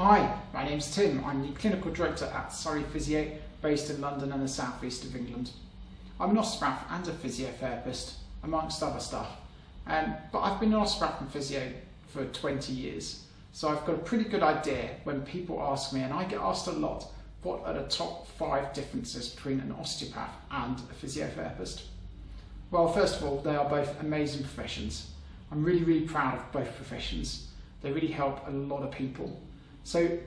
Hi, my name's Tim. I'm the Clinical Director at Surrey Physio, based in London and the South East of England. I'm an osteopath and a physiotherapist, amongst other stuff. But I've been an osteopath and physio for 20 years, so I've got a pretty good idea when people ask me, and I get asked a lot, what are the top 5 differences between an osteopath and a physiotherapist? Well, first of all, they are both amazing professions. I'm really proud of both professions. They really help a lot of people. So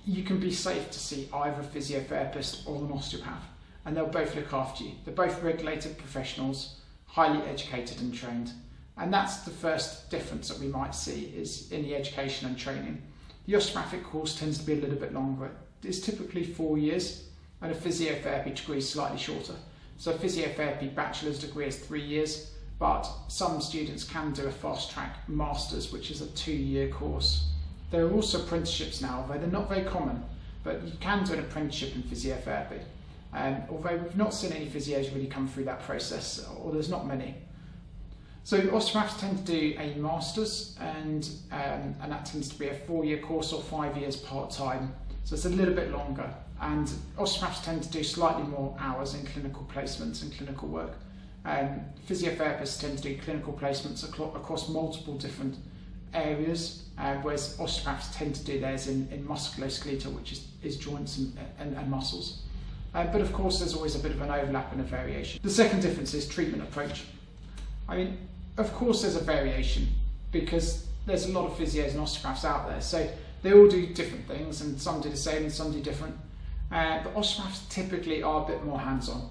you can be safe to see either a physiotherapist or an osteopath, and they'll both look after you. They're both regulated professionals, highly educated and trained. And that's the first difference that we might see, is in the education and training. The osteopathic course tends to be a little bit longer. It's typically 4 years, and a physiotherapy degree is slightly shorter. So a physiotherapy bachelor's degree is 3 years, but some students can do a fast track master's, which is a 2-year course. There are also apprenticeships now, although they're not very common, but you can do an apprenticeship in physiotherapy. Although we've not seen any physios really come through that process, or there's not many. So osteopaths tend to do a master's, and that tends to be a 4-year course or 5 years part-time. So it's a little bit longer. And osteopaths tend to do slightly more hours in clinical placements and clinical work. Physiotherapists tend to do clinical placements across multiple different areas, whereas osteopaths tend to do theirs in musculoskeletal, which is joints and muscles. But of course there's always a bit of an overlap and a variation. The second difference is treatment approach. I mean, of course there's a variation, because there's a lot of physios and osteopaths out there, so they all do different things, and some do the same and some do different. But osteopaths typically are a bit more hands-on.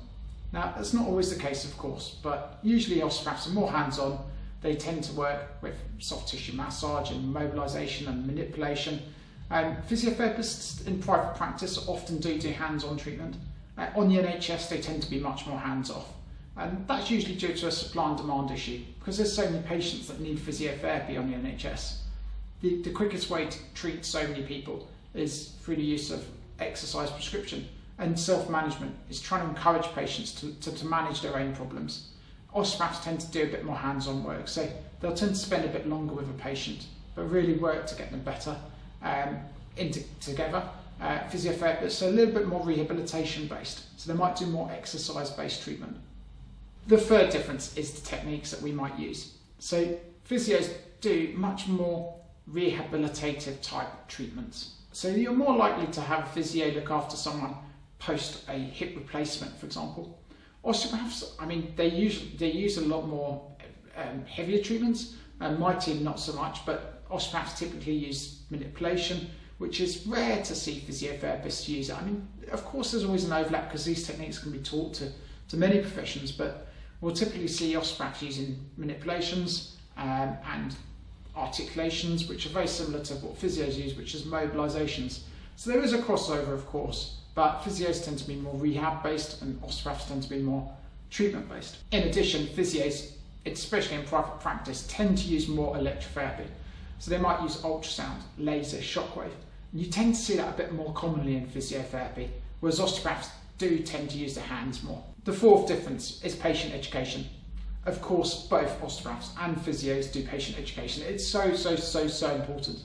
Now, that's not always the case, of course, but usually osteopaths are more hands-on. They tend to work with soft tissue massage and mobilisation and manipulation. Physiotherapists in private practice often do hands-on treatment. On the NHS, they tend to be much more hands-off. And that's usually due to a supply and demand issue, because there's so many patients that need physiotherapy on the NHS. The quickest way to treat so many people is through the use of exercise prescription, and self-management is trying to encourage patients to manage their own problems. Osteopaths tend to do a bit more hands-on work, so they'll tend to spend a bit longer with a patient, but really work to get them better together. Physiotherapists are a little bit more rehabilitation-based, so they might do more exercise-based treatment. The third difference is the techniques that we might use. So physios do much more rehabilitative type treatments. So you're more likely to have a physio look after someone post a hip replacement, for example. Osteopaths, I mean, they use a lot more heavier treatments, and my team not so much, but osteopaths typically use manipulation, which is rare to see physiotherapists use it. I mean, of course there's always an overlap, because these techniques can be taught to many professions, but we'll typically see osteopaths using manipulations and articulations, which are very similar to what physios use, which is mobilisations. So there is a crossover, of course, but physios tend to be more rehab-based and osteopaths tend to be more treatment-based. In addition, physios, especially in private practice, tend to use more electrotherapy. So they might use ultrasound, laser, shockwave. And you tend to see that a bit more commonly in physiotherapy, whereas osteopaths do tend to use their hands more. The fourth difference is patient education. Of course, both osteopaths and physios do patient education. It's so important.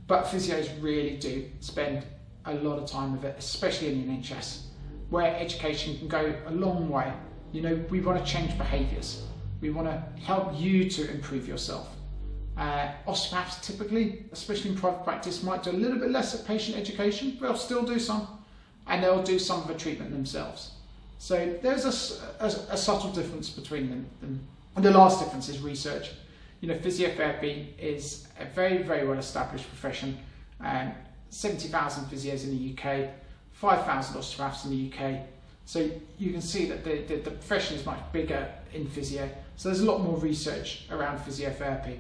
But physios really do spend a lot of time with it, especially in the NHS, where education can go a long way. You know, we want to change behaviours. We want to help you to improve yourself. Osteopaths typically, especially in private practice, might do a little bit less at patient education, but they'll still do some, and they'll do some of the treatment themselves. So there's a subtle difference between them. And the last difference is research. You know, physiotherapy is a very well established profession. 70,000 physios in the UK, 5,000 osteopaths in the UK. So you can see that the profession is much bigger in physio. So there's a lot more research around physiotherapy.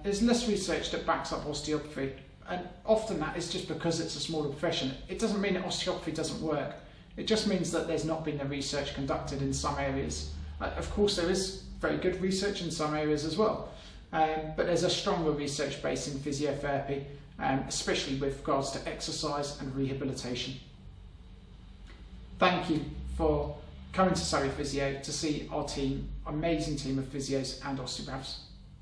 There's less research that backs up osteopathy, and often that is just because it's a smaller profession. It doesn't mean that osteopathy doesn't work. It just means that there's not been the research conducted in some areas. Of course, there is very good research in some areas as well, but there's a stronger research base in physiotherapy, especially with regards to exercise and rehabilitation. Thank you for coming to Surrey Physio to see our team, amazing team of physios and osteopaths.